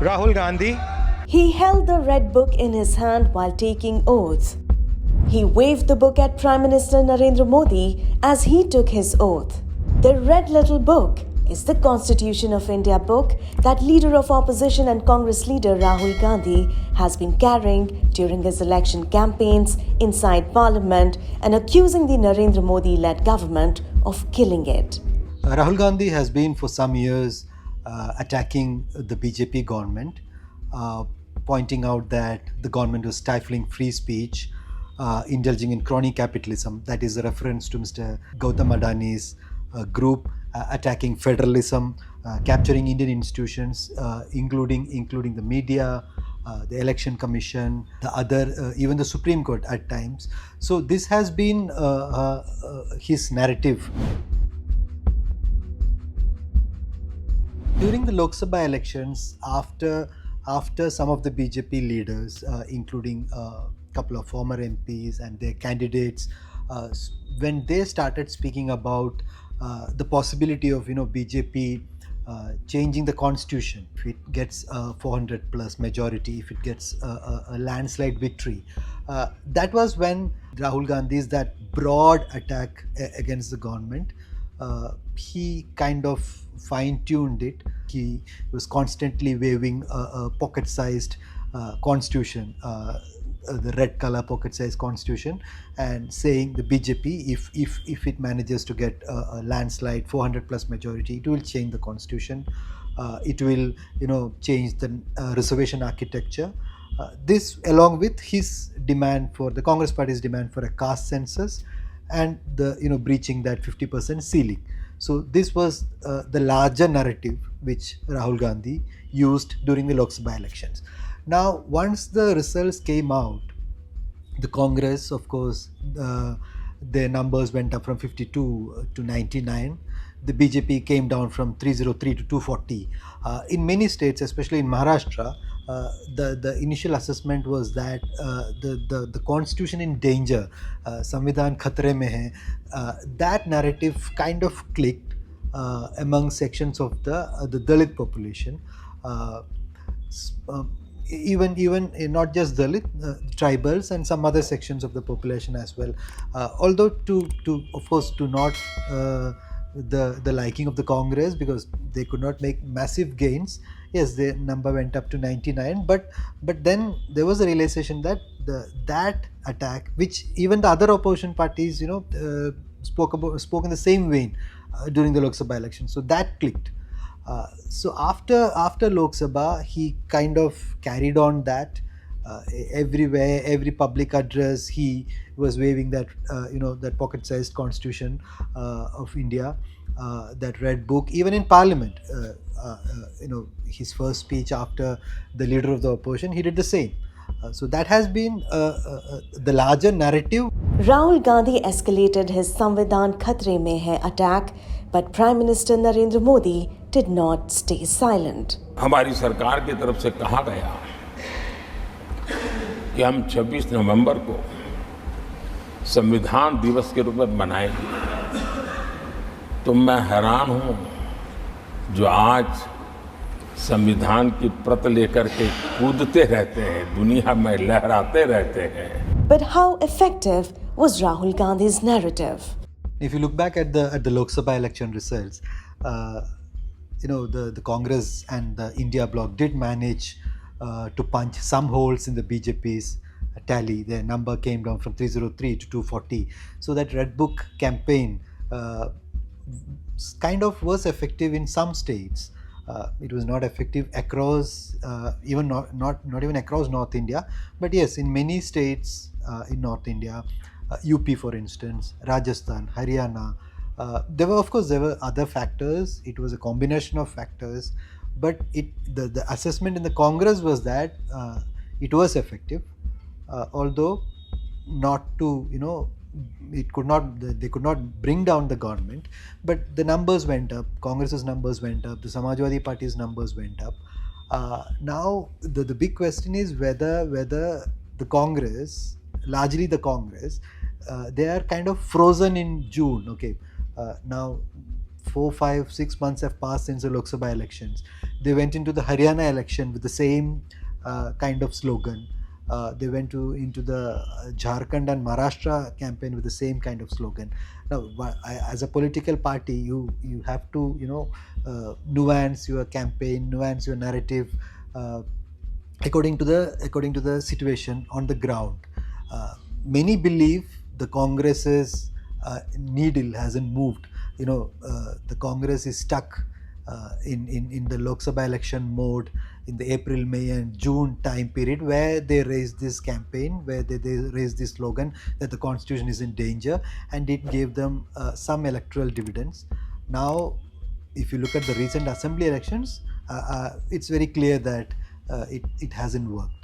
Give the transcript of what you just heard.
Rahul Gandhi. He held the red book in his hand while taking oath. He waved the book at Prime Minister Narendra Modi as he took his oath. The red little book is the Constitution of India book that leader of opposition and Congress leader Rahul Gandhi has been carrying during his election campaigns inside Parliament and accusing the Narendra Modi-led government of killing it. Rahul Gandhi has been for some years attacking the BJP government, pointing out that the government was stifling free speech, indulging in crony capitalism. That is a reference to Mr. Gautam Adani's group attacking federalism, capturing Indian institutions, including the media, the election commission, the other, even the Supreme Court at times. So this has been his narrative. During the Lok Sabha elections, after some of the BJP leaders, including a couple of former MPs and their candidates, when they started speaking about the possibility of BJP changing the constitution, if it gets a 400 plus majority, if it gets a landslide victory, that was when Rahul Gandhi's that broad attack against the government, he kind of fine-tuned it. He was constantly waving a pocket-sized constitution, the red color pocket-sized constitution, and saying the BJP, if it manages to get a landslide 400 plus majority, it will change the constitution. It will change the reservation architecture. This along with his demand for the Congress Party's demand for a caste census and the breaching that 50% ceiling. So this was the larger narrative which Rahul Gandhi used during the Lok Sabha elections. Now, once the results came out, the Congress, of course, their numbers went up from 52 to 99. The BJP came down from 303 to 240. In many states, especially in Maharashtra, the initial assessment was that the constitution in danger, Samvidhan khatre mein hai, that narrative kind of clicked among sections of the Dalit population. Even not just Dalit, tribals and some other sections of the population as well. Although to of course to not the liking of the Congress, because they could not make massive gains. Yes, the number went up to 99, but then there was a realization that that attack, which even the other opposition parties spoke in the same vein during the Lok Sabha election, so that clicked. So after Lok Sabha, he kind of carried on that everywhere, every public address he was waving that that pocket-sized constitution of India, that red book. Even in Parliament, his first speech after the leader of the opposition, he did the same. So that has been the larger narrative. Rahul Gandhi escalated his Samvidhan Khatre Mein Hai attack, but Prime Minister Narendra Modi did not stay silent. हमारी सरकार की तरफ से कहा गया कि हम 26 नवंबर को संविधान दिवस के रूप में मनाएंगे, तो मैं हैरान हूं जो आज संविधान की प्रत लेकर के कूदते रहते हैं, दुनिया में लहराते रहते हैं. But how effective was Rahul Gandhi's narrative? If you look back at the Lok Sabha election results, the Congress and the India bloc did manage to punch some holes in the BJP's tally. Their number came down from 303 to 240. So that Red Book campaign kind of was effective in some states. It was not effective across, even not even across North India, but yes, in many states in North India, UP for instance, Rajasthan, Haryana. There were other factors. It was a combination of factors, but the assessment in the Congress was that it was effective, although not to they could not bring down the government, but the numbers went up. Congress's numbers went up. The Samajwadi Party's numbers went up. Now the big question is whether the Congress, largely the Congress, they are kind of frozen in June. Okay, now 4, 5, 6 months have passed since the Lok Sabha elections. They went into the Haryana election with the same kind of slogan. They went into the Jharkhand and Maharashtra campaign with the same kind of slogan. Now, as a political party, you have to nuance your campaign, nuance your narrative according to the situation on the ground. Many believe the Congress's needle hasn't moved. The Congress is stuck in the Lok Sabha election mode in the April, May, and June time period, where they raised this campaign, where they raised this slogan that the constitution is in danger, and it gave them some electoral dividends. Now, if you look at the recent assembly elections, it's very clear that it hasn't worked.